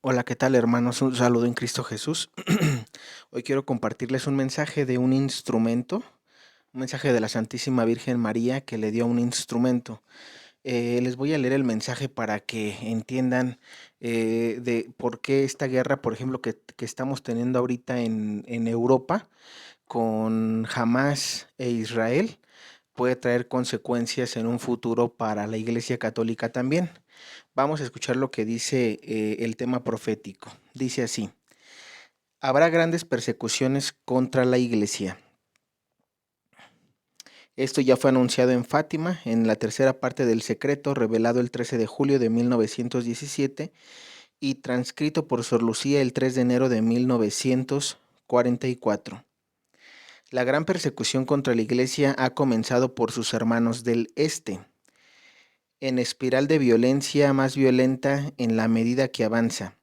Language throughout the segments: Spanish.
Hola, ¿qué tal, hermanos? Un saludo en Cristo Jesús. Hoy quiero compartirles un mensaje de un instrumento, un mensaje de la Santísima Virgen María que le dio un instrumento. Les voy a leer el mensaje para que entiendan de por qué esta guerra, por ejemplo, que estamos teniendo ahorita en Europa con Hamás e Israel, puede traer consecuencias en un futuro para la Iglesia Católica también. Vamos a escuchar lo que dice el tema profético. Dice así: habrá grandes persecuciones contra la iglesia. Esto ya fue anunciado en Fátima, en la tercera parte del secreto, revelado el 13 de julio de 1917 y transcrito por Sor Lucía el 3 de enero de 1944. La gran persecución contra la iglesia ha comenzado por sus hermanos del Este, en espiral de violencia más violenta en la medida que avanza.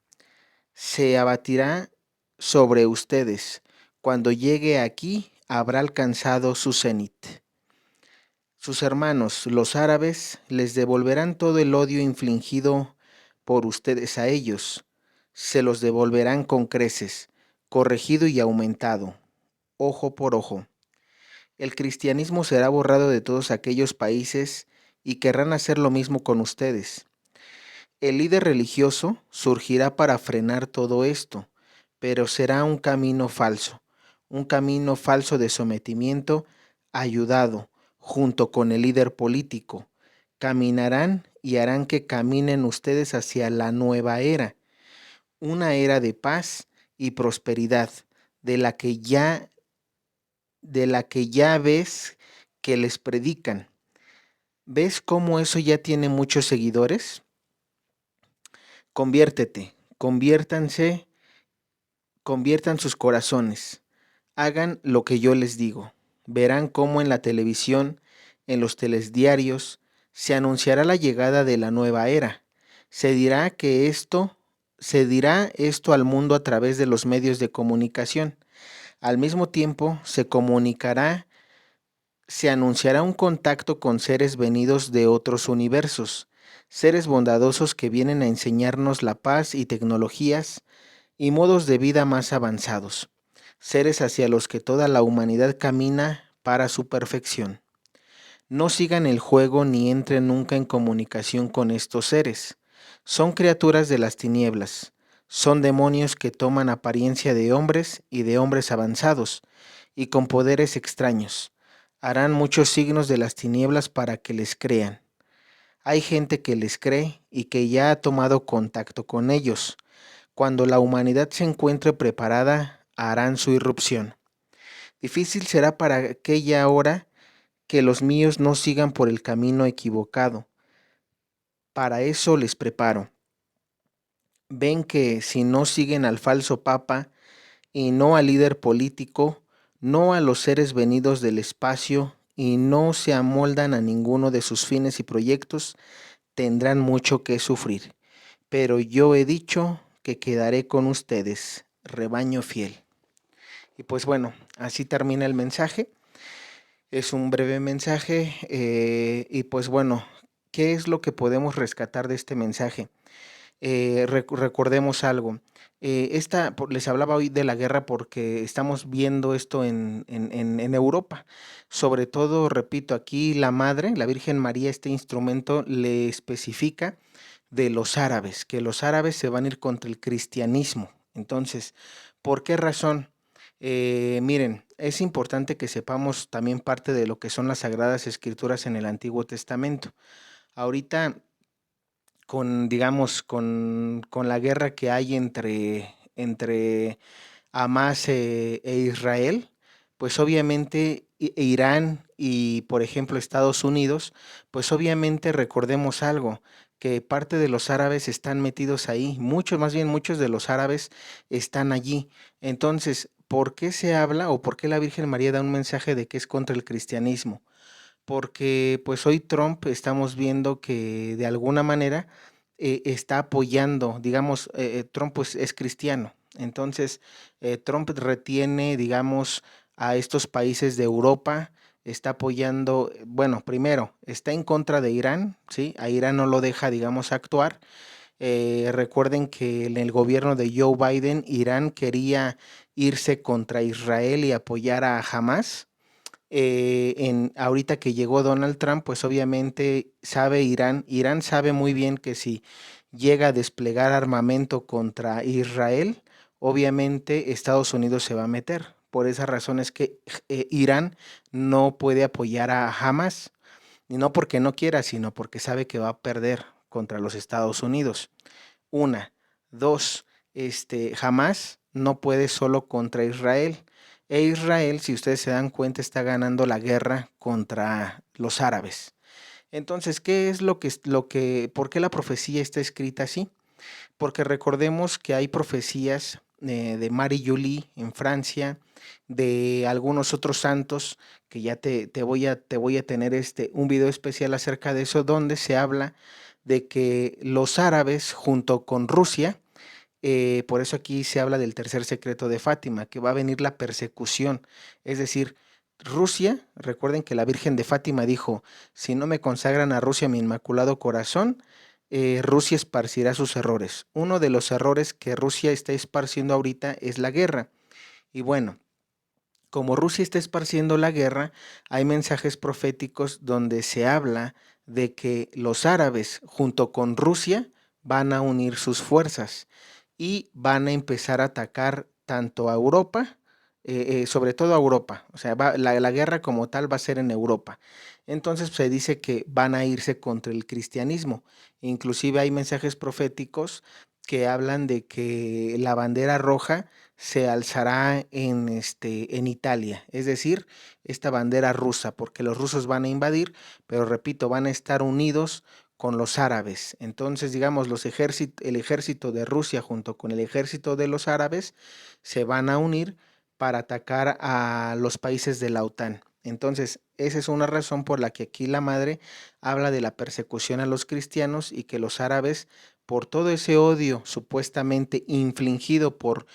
Se abatirá sobre ustedes. Cuando llegue aquí, habrá alcanzado su cenit. Sus hermanos, los árabes, les devolverán todo el odio infligido por ustedes a ellos. Se los devolverán con creces, corregido y aumentado, ojo por ojo. El cristianismo será borrado de todos aquellos países y querrán hacer lo mismo con ustedes. El líder religioso surgirá para frenar todo esto, pero será un camino falso de sometimiento ayudado junto con el líder político. Caminarán y harán que caminen ustedes hacia la nueva era, una era de paz y prosperidad, de la que ya, de la que ya ves que les predican. ¿Ves cómo eso ya tiene muchos seguidores? Conviértete, conviertan sus corazones, hagan lo que yo les digo. Verán cómo en la televisión, en los telediarios, se anunciará la llegada de la nueva era. Se dirá que se dirá esto al mundo a través de los medios de comunicación. Al mismo tiempo, se anunciará un contacto con seres venidos de otros universos, seres bondadosos que vienen a enseñarnos la paz y tecnologías y modos de vida más avanzados, seres hacia los que toda la humanidad camina para su perfección. No sigan el juego ni entren nunca en comunicación con estos seres. Son criaturas de las tinieblas, son demonios que toman apariencia de hombres y de hombres avanzados, y con poderes extraños. Harán muchos signos de las tinieblas para que les crean. Hay gente que les cree y que ya ha tomado contacto con ellos. Cuando la humanidad se encuentre preparada, harán su irrupción. Difícil será para aquella hora que los míos no sigan por el camino equivocado. Para eso les preparo. Ven que si no siguen al falso papa y no al líder político, no a los seres venidos del espacio y no se amoldan a ninguno de sus fines y proyectos, tendrán mucho que sufrir. Pero yo he dicho que quedaré con ustedes, rebaño fiel. Y pues bueno, así termina el mensaje. Es un breve mensaje y pues bueno, ¿qué es lo que podemos rescatar de este mensaje? Recordemos algo. Les hablaba hoy de la guerra porque estamos viendo esto en Europa. Sobre todo, repito, aquí la Madre, la Virgen María, este instrumento le especifica de los árabes, que los árabes se van a ir contra el cristianismo. Entonces, ¿por qué razón? Miren, es importante que sepamos también parte de lo que son las Sagradas Escrituras en el Antiguo Testamento. Ahorita digamos, con la guerra que hay entre Hamas e Israel, pues obviamente Irán y, por ejemplo, Estados Unidos, pues obviamente recordemos algo, que parte de los árabes están metidos ahí, más bien muchos de los árabes están allí. Entonces, ¿por qué se habla o por qué la Virgen María da un mensaje de que es contra el cristianismo? Porque pues hoy Trump estamos viendo que de alguna manera está apoyando, digamos, Trump pues es cristiano, entonces Trump retiene, digamos, a estos países de Europa, está apoyando, bueno, primero, está en contra de Irán, ¿sí? A Irán no lo deja, digamos, actuar, Recuerden que en el gobierno de Joe Biden, Irán quería irse contra Israel y apoyar a Hamas. Ahorita que llegó Donald Trump, pues obviamente sabe Irán sabe muy bien que si llega a desplegar armamento contra Israel, obviamente Estados Unidos se va a meter. Por esa razón es que Irán no puede apoyar a Hamas, y no porque no quiera, sino porque sabe que va a perder contra los Estados Unidos. Una, dos, Hamas no puede solo contra Israel. E Israel, si ustedes se dan cuenta, está ganando la guerra contra los árabes. Entonces, ¿qué es por qué la profecía está escrita así? Porque recordemos que hay profecías de Marie Julie en Francia, de algunos otros santos, que ya te voy a tener un video especial acerca de eso, donde se habla de que los árabes junto con Rusia, por eso aquí se habla del tercer secreto de Fátima, que va a venir la persecución. Es decir, Rusia, recuerden que la Virgen de Fátima dijo, si no me consagran a Rusia mi inmaculado corazón, Rusia esparcirá sus errores. Uno de los errores que Rusia está esparciendo ahorita es la guerra. Y bueno, como Rusia está esparciendo la guerra, hay mensajes proféticos donde se habla de que los árabes junto con Rusia van a unir sus fuerzas y van a empezar a atacar tanto a Europa, sobre todo a Europa, o sea, la guerra como tal va a ser en Europa. Entonces se dice que van a irse contra el cristianismo. Inclusive hay mensajes proféticos que hablan de que la bandera roja se alzará en Italia, es decir, esta bandera rusa, porque los rusos van a invadir, pero repito, van a estar unidos con los árabes. Entonces, digamos, el ejército de Rusia junto con el ejército de los árabes se van a unir para atacar a los países de la OTAN. Entonces, esa es una razón por la que aquí la madre habla de la persecución a los cristianos y que los árabes, por todo ese odio supuestamente infligido por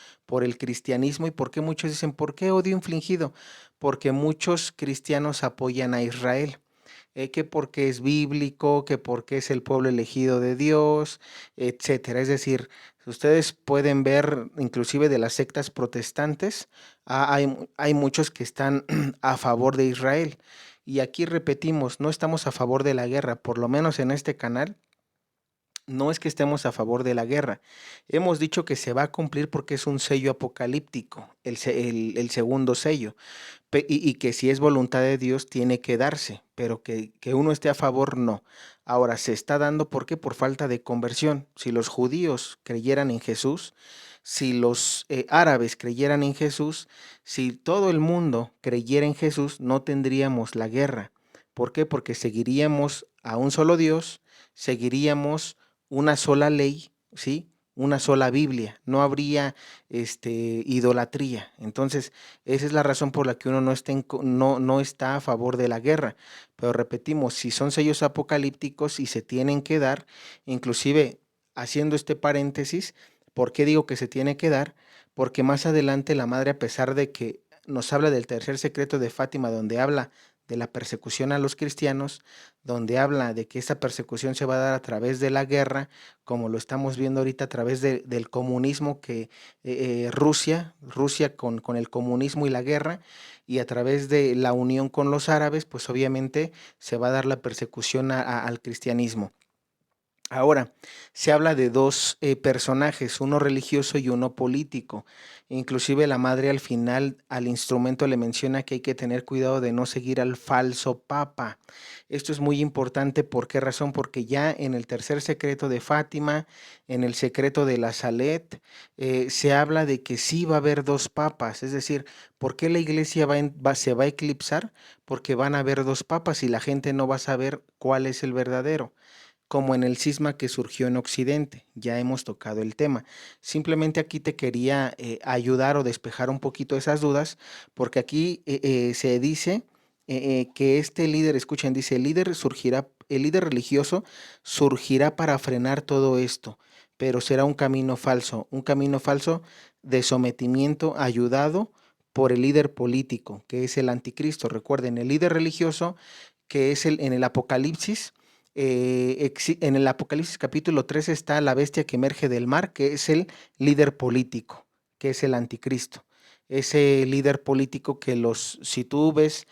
el cristianismo, y por qué muchos dicen, ¿por qué odio infligido? Porque muchos cristianos apoyan a Israel, que porque es bíblico, que porque es el pueblo elegido de Dios, etcétera. Es decir, ustedes pueden ver, inclusive de las sectas protestantes, hay muchos que están a favor de Israel. Y aquí repetimos, no estamos a favor de la guerra, por lo menos en este canal no es que estemos a favor de la guerra. Hemos dicho que se va a cumplir porque es un sello apocalíptico, el segundo sello, y que si es voluntad de Dios tiene que darse, pero que uno esté a favor, no. Ahora, se está dando porque por falta de conversión. Si los judíos creyeran en Jesús, si los árabes creyeran en Jesús, si todo el mundo creyera en Jesús, no tendríamos la guerra. ¿Por qué? Porque seguiríamos a un solo Dios, seguiríamos una sola ley, ¿sí? Una sola Biblia, no habría idolatría. Entonces, esa es la razón por la que uno no está a favor de la guerra. Pero repetimos, si son sellos apocalípticos y se tienen que dar, inclusive haciendo este paréntesis, ¿por qué digo que se tiene que dar? Porque más adelante la madre, a pesar de que nos habla del tercer secreto de Fátima, donde habla de la persecución a los cristianos, donde habla de que esa persecución se va a dar a través de la guerra, como lo estamos viendo ahorita a través del comunismo, que Rusia con el comunismo y la guerra, y a través de la unión con los árabes, pues obviamente se va a dar la persecución al cristianismo. Ahora, se habla de dos personajes, uno religioso y uno político. Inclusive la madre al final al instrumento le menciona que hay que tener cuidado de no seguir al falso papa. Esto es muy importante. ¿Por qué razón? Porque ya en el tercer secreto de Fátima, en el secreto de la Salet, se habla de que sí va a haber dos papas. Es decir, ¿por qué la iglesia se va a eclipsar? Porque van a haber dos papas y la gente no va a saber cuál es el verdadero, como en el cisma que surgió en Occidente. Ya hemos tocado el tema. Simplemente aquí te quería ayudar o despejar un poquito esas dudas, porque aquí se dice que este líder, escuchen, dice, el líder religioso surgirá para frenar todo esto, pero será un camino falso de sometimiento ayudado por el líder político, que es el anticristo. Recuerden, el líder religioso, que es en el Apocalipsis, En el Apocalipsis capítulo 13 está la bestia que emerge del mar, que es el líder político, que es el anticristo. Ese líder político que si tú ves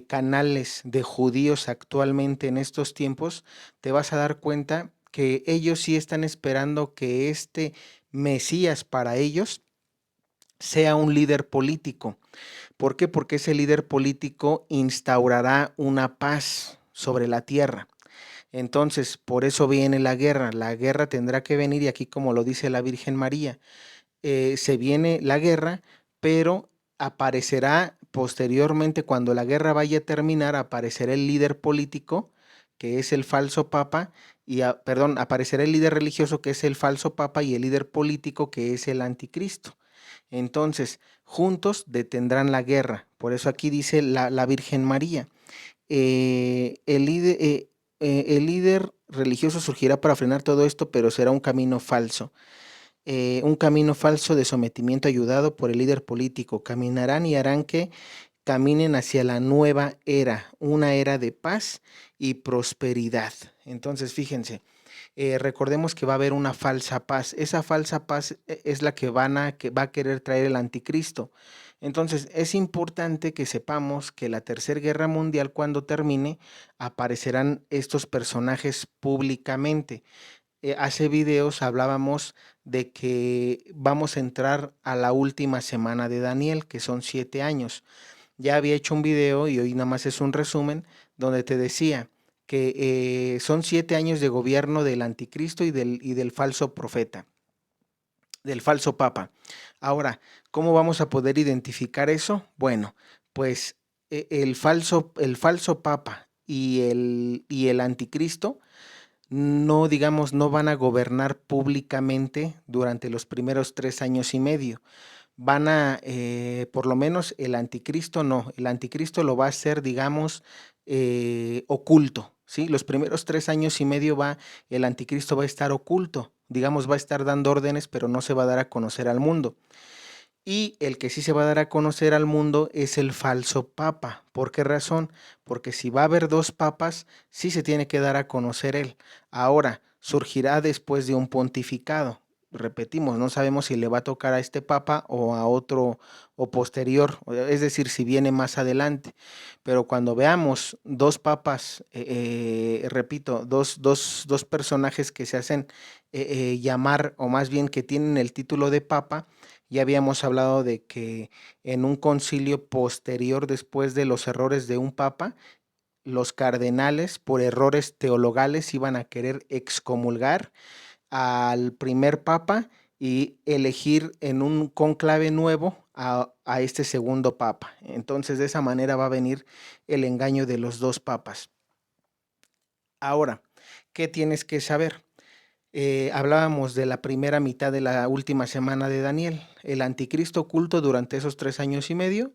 canales de judíos actualmente en estos tiempos, te vas a dar cuenta que ellos sí están esperando que este Mesías para ellos sea un líder político. ¿Por qué? Porque ese líder político instaurará una paz sobre la tierra. Entonces, por eso viene la guerra. La guerra tendrá que venir, y aquí como lo dice la Virgen María, se viene la guerra, pero aparecerá posteriormente, cuando la guerra vaya a terminar, aparecerá el líder político, que es el falso papa, perdón, aparecerá el líder religioso, que es el falso papa, y el líder político, que es el anticristo. Entonces, juntos detendrán la guerra. Por eso aquí dice la Virgen María, el líder religioso surgirá para frenar todo esto, pero será un camino falso de sometimiento ayudado por el líder político. Caminarán y harán que caminen hacia la nueva era, una era de paz y prosperidad. Entonces, fíjense, recordemos que va a haber una falsa paz. Esa falsa paz es la que va a querer traer el anticristo. Entonces, es importante que sepamos que la Tercera Guerra Mundial, cuando termine, aparecerán estos personajes públicamente. Hace videos hablábamos de que vamos a entrar a la última semana de Daniel, que son 7 años. Ya había hecho un video y hoy nada más es un resumen donde te decía que son 7 años de gobierno del anticristo y del falso profeta, del falso papa. Ahora, ¿cómo vamos a poder identificar eso? Bueno, pues el falso papa y el anticristo no, digamos, no van a gobernar públicamente durante los primeros 3 años y medio. Por lo menos el anticristo no, el anticristo lo va a hacer, digamos, oculto, ¿sí? Los primeros 3 años y medio el anticristo va a estar oculto, digamos, va a estar dando órdenes, pero no se va a dar a conocer al mundo. Y el que sí se va a dar a conocer al mundo es el falso papa. ¿Por qué razón? Porque si va a haber dos papas, sí se tiene que dar a conocer él. Ahora, surgirá después de un pontificado. Repetimos, no sabemos si le va a tocar a este papa o a otro o posterior, es decir, si viene más adelante. Pero cuando veamos dos papas, repito, dos personajes que se hacen llamar, o más bien que tienen el título de papa, ya habíamos hablado de que en un concilio posterior, después de los errores de un papa, los cardenales, por errores teologales, iban a querer excomulgar al primer papa y elegir en un conclave nuevo a este segundo papa. Entonces, de esa manera va a venir el engaño de los dos papas. Ahora, ¿qué tienes que saber? Hablábamos de la primera mitad de la última semana de Daniel, el anticristo oculto durante esos 3 años y medio,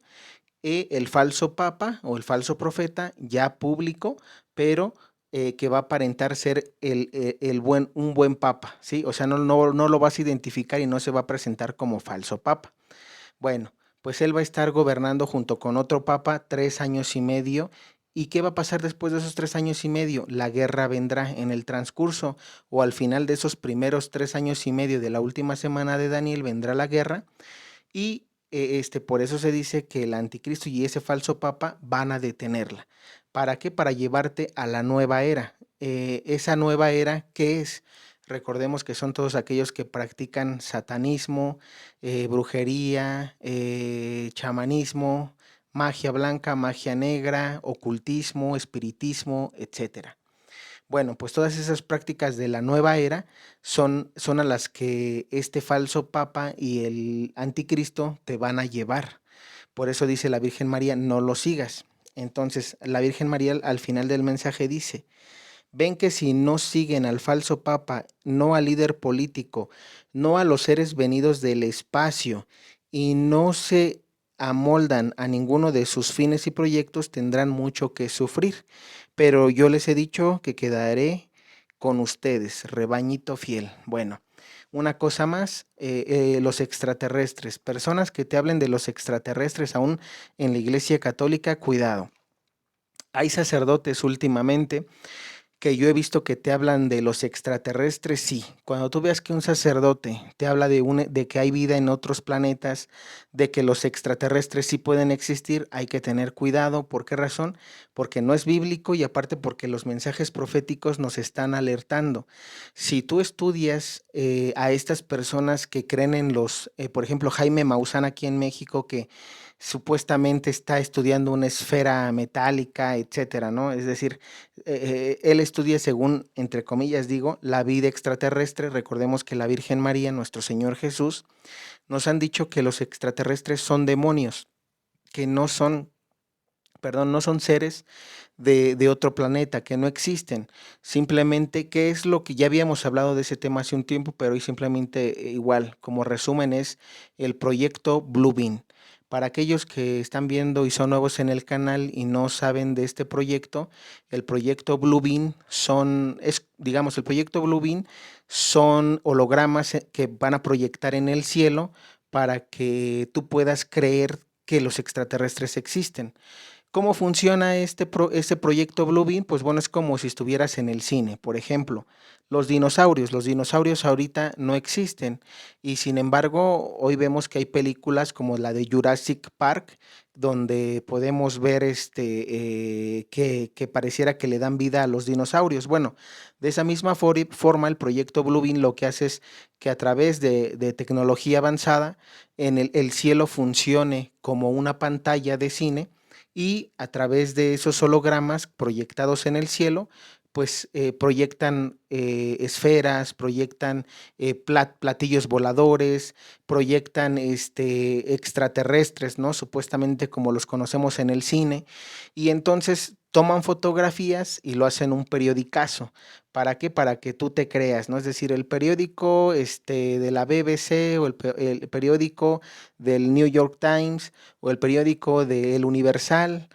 y el falso papa o el falso profeta ya público, pero que va a aparentar ser un buen papa, ¿sí? O sea, no lo vas a identificar y no se va a presentar como falso papa. Bueno, pues él va a estar gobernando junto con otro papa 3 años y medio. ¿Y qué va a pasar después de esos 3 años y medio? La guerra vendrá en el transcurso o al final de esos primeros 3 años y medio de la última semana de Daniel vendrá la guerra y por eso se dice que el anticristo y ese falso papa van a detenerla. ¿Para qué? Para llevarte a la nueva era. Esa nueva era, ¿qué es? Recordemos que son todos aquellos que practican satanismo, brujería, chamanismo, magia blanca, magia negra, ocultismo, espiritismo, etcétera. Bueno, pues todas esas prácticas de la nueva era son a las que este falso papa y el anticristo te van a llevar. Por eso dice la Virgen María, no lo sigas. Entonces, la Virgen María al final del mensaje dice, ven que si no siguen al falso papa, no al líder político, no a los seres venidos del espacio y no se amoldan a ninguno de sus fines y proyectos, tendrán mucho que sufrir. Pero yo les he dicho que quedaré con ustedes, rebañito fiel. Bueno, una cosa más, los extraterrestres, personas que te hablen de los extraterrestres aún en la Iglesia Católica, cuidado. Hay sacerdotes últimamente que yo he visto que te hablan de los extraterrestres, sí. Cuando tú veas que un sacerdote te habla de que hay vida en otros planetas, de que los extraterrestres sí pueden existir, hay que tener cuidado. ¿Por qué razón? Porque no es bíblico y aparte porque los mensajes proféticos nos están alertando. Si tú estudias a estas personas que creen en por ejemplo, Jaime Maussan aquí en México, que supuestamente está estudiando una esfera metálica, etcétera, ¿no? Es decir, él estudia según, entre comillas digo, la vida extraterrestre. Recordemos que la Virgen María, nuestro Señor Jesús, nos han dicho que los extraterrestres son demonios, que no son, perdón, no son seres de otro planeta, que no existen. Simplemente, ¿qué es lo que ya habíamos hablado de ese tema hace un tiempo, pero hoy simplemente igual, como resumen, es el proyecto Blue Beam. Para aquellos que están viendo y son nuevos en el canal y no saben de este proyecto, el proyecto Blue Beam digamos, el proyecto Blue Beam son hologramas que van a proyectar en el cielo para que tú puedas creer que los extraterrestres existen. ¿Cómo funciona este proyecto Bluebeam? Pues bueno, es como si estuvieras en el cine. Por ejemplo, los dinosaurios ahorita no existen y sin embargo hoy vemos que hay películas como la de Jurassic Park donde podemos ver que pareciera que le dan vida a los dinosaurios. Bueno, de esa misma forma el proyecto Bluebeam lo que hace es que a través de tecnología avanzada en el cielo funcione como una pantalla de cine y a través de esos hologramas proyectados en el cielo, pues proyectan esferas, proyectan platillos voladores, proyectan extraterrestres, ¿no? Supuestamente como los conocemos en el cine, y entonces toman fotografías y lo hacen un periodicazo. ¿Para qué? Para que tú te creas, ¿no? Es decir, el periódico de la BBC o el periódico del New York Times o el periódico de El Universal,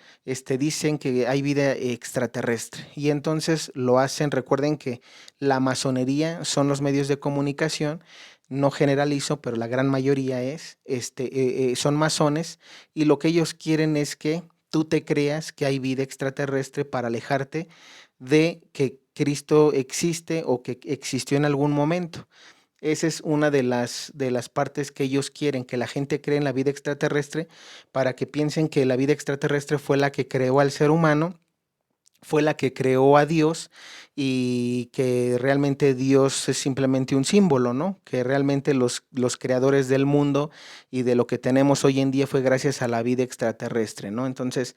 dicen que hay vida extraterrestre. Y entonces lo hacen, recuerden que la masonería son los medios de comunicación, no generalizo, pero la gran mayoría son masones, y lo que ellos quieren es que tú te creas que hay vida extraterrestre para alejarte de que Cristo existe o que existió en algún momento. Esa es una de las partes que ellos quieren, que la gente cree en la vida extraterrestre para que piensen que la vida extraterrestre fue la que creó al ser humano, fue la que creó a Dios y que realmente Dios es simplemente un símbolo, ¿no? Que realmente los creadores del mundo y de lo que tenemos hoy en día fue gracias a la vida extraterrestre, ¿no? Entonces,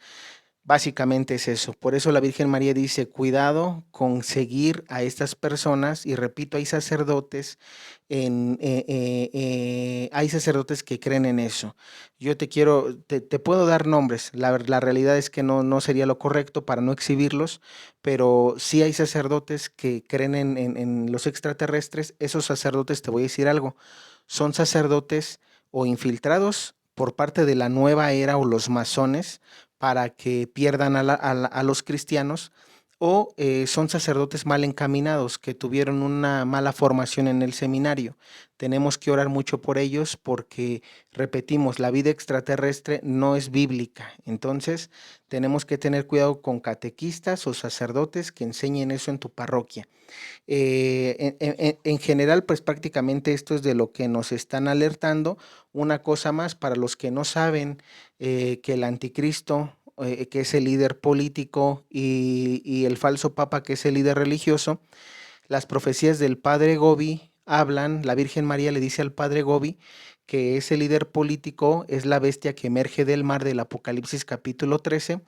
básicamente es eso. Por eso la Virgen María dice, cuidado con seguir a estas personas. Y repito, hay sacerdotes que creen en eso. Yo te puedo dar nombres. La realidad es que no sería lo correcto para no exhibirlos, pero sí hay sacerdotes que creen en los extraterrestres. Esos sacerdotes, te voy a decir algo, son sacerdotes o infiltrados por parte de la nueva era o los masones para que pierdan a los cristianos, o son sacerdotes mal encaminados que tuvieron una mala formación en el seminario. Tenemos que orar mucho por ellos porque, repetimos, la vida extraterrestre no es bíblica. Entonces, tenemos que tener cuidado con catequistas o sacerdotes que enseñen eso en tu parroquia. En general, pues prácticamente esto es de lo que nos están alertando. Una cosa más, para los que no saben que el anticristo, que es el líder político, y el falso papa, que es el líder religioso, las profecías del padre Gobi hablan, la Virgen María le dice al padre Gobi que ese líder político es la bestia que emerge del mar del Apocalipsis capítulo 13,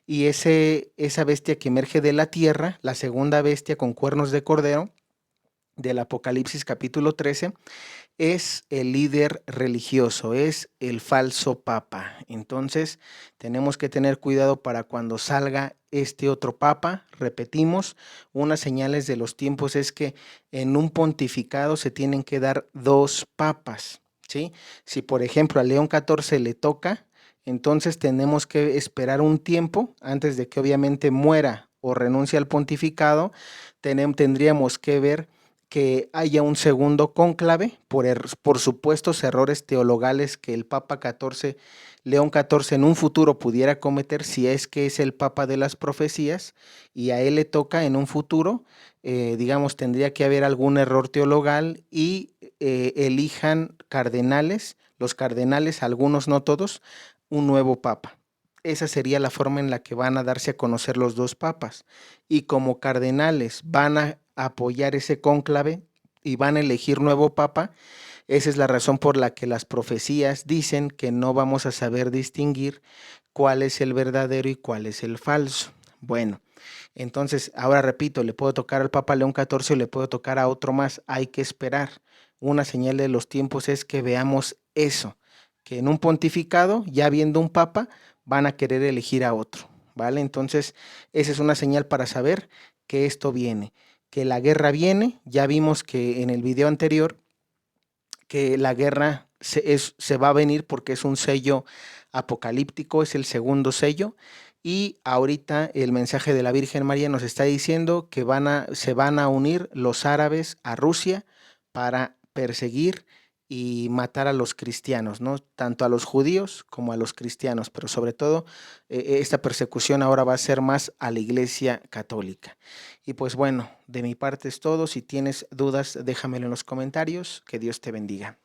y esa bestia que emerge de la tierra, la segunda bestia con cuernos de cordero del Apocalipsis capítulo 13, es el líder religioso, es el falso papa. Entonces, tenemos que tener cuidado para cuando salga este otro papa. Repetimos, unas señales de los tiempos es que en un pontificado se tienen que dar dos papas, ¿sí? Si por ejemplo a León XIV le toca, entonces tenemos que esperar un tiempo antes de que obviamente muera o renuncie al pontificado. Tendríamos que ver que haya un segundo cónclave por supuestos errores teologales que el Papa León XIV en un futuro pudiera cometer si es que es el Papa de las profecías y a él le toca en un futuro, digamos, tendría que haber algún error teologal y elijan cardenales, los cardenales, algunos no todos, un nuevo Papa. Esa sería la forma en la que van a darse a conocer los dos papas. Y como cardenales van a apoyar ese cónclave y van a elegir nuevo papa, esa es la razón por la que las profecías dicen que no vamos a saber distinguir cuál es el verdadero y cuál es el falso. Bueno, entonces, ahora repito, le puedo tocar al Papa León XIV o le puedo tocar a otro más, hay que esperar. Una señal de los tiempos es que veamos eso, que en un pontificado, ya viendo un papa, van a querer elegir a otro, ¿vale? Entonces, esa es una señal para saber que esto viene, que la guerra viene. Ya vimos que en el video anterior que la guerra se va a venir porque es un sello apocalíptico, es el segundo sello. Y ahorita el mensaje de la Virgen María nos está diciendo que se van a unir los árabes a Rusia para perseguir y matar a los cristianos, ¿no? Tanto a los judíos como a los cristianos, pero sobre todo esta persecución ahora va a ser más a la Iglesia Católica. Y pues bueno, de mi parte es todo. Si tienes dudas, déjamelo en los comentarios. Que Dios te bendiga.